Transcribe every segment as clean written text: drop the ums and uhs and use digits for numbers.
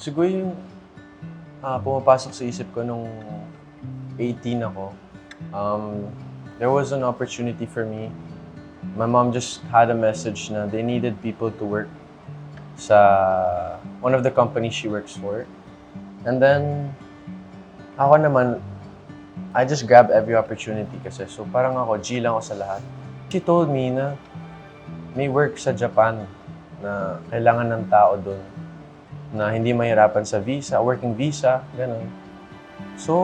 Siguro yung pumapasok sa isip ko nung 18 ako, there was an opportunity for me. My mom just had a message na they needed people to work sa one of the companies she works for. And then, ako naman, I just grabbed every opportunity kasi. So parang ako, G lang ako sa lahat. She told me na may work sa Japan na kailangan ng tao doon na hindi mahirapan sa visa, working visa, gano'n. So,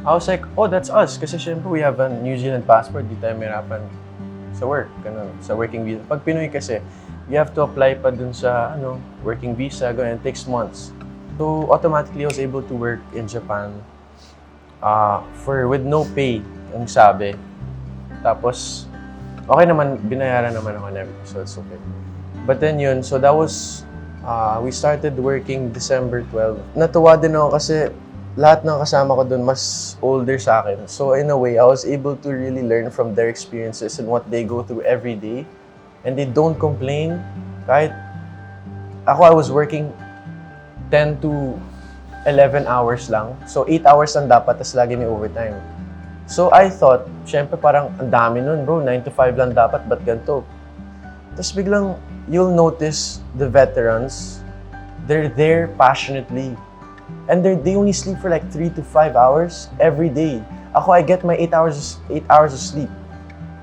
I was like, oh, that's us. Kasi syempre, we have a New Zealand passport, di tayo mahirapan sa work, gano'n, sa working visa. Pag Pinoy kasi, you have to apply pa dun sa, working visa, gano'n, it takes months. So, automatically, I was able to work in Japan with no pay, ang sabi. Tapos, okay naman, binayaran naman ako and everything, so it's okay. But then yun, so that was, we started working December 12. Natuwa din ako kasi lahat ng kasama ko dun mas older sa akin. So in a way, I was able to really learn from their experiences and what they go through every day. And they don't complain. Kahit ako, I was working 10 to 11 hours lang. So 8 hours lang dapat, tas lagi may overtime. So I thought, syempre parang ang dami nun bro, 9 to 5 lang dapat, ba't ganito? Tapos biglang, you'll notice the veterans, they're there passionately. And they only sleep for like 3 to 5 hours every day. Ako, I get my 8 hours of sleep.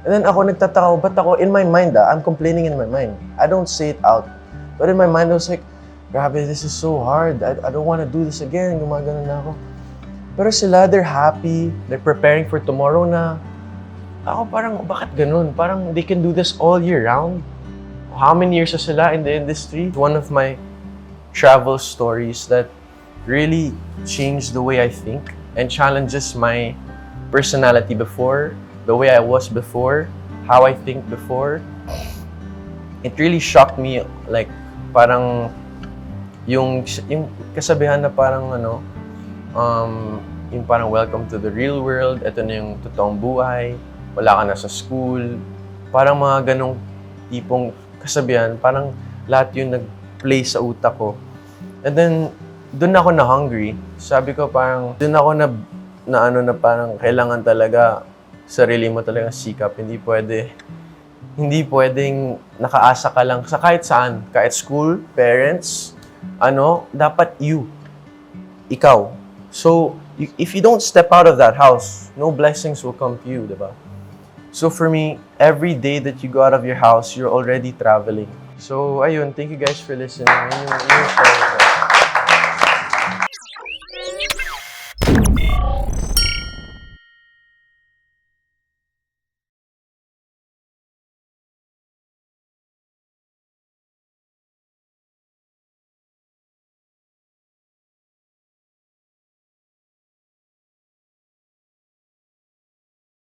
And then ako nagtataka, ba't ako, in my mind, I'm complaining in my mind. I don't say it out. But in my mind, I was like, grabe, this is so hard. I don't want to do this again. Gumagano na ako. Pero sila, they're happy. They're preparing for tomorrow na. Ako parang, bakit ganun? Parang they can do this all year round. How many years na sila in the industry? One of my travel stories that really changed the way I think and challenges my personality before, the way I was before, how I think before. It really shocked me, like, parang yung kasabihan na parang yung parang welcome to the real world, ito na yung totoong buhay, wala ka na sa school, parang mga ganong tipong kasabihan, parang lahat yun nag-play sa utak ko. And then, doon ako na-hungry. Sabi ko parang, doon ako na parang kailangan talaga sarili mo talaga sikap. Hindi pwedeng nakaasa ka lang sa kahit saan. Kahit school, parents, dapat ikaw. So, if you don't step out of that house, no blessings will come to you, diba? So for me, every day that you go out of your house, you're already traveling. So ayun, thank you guys for listening. Yun yung show.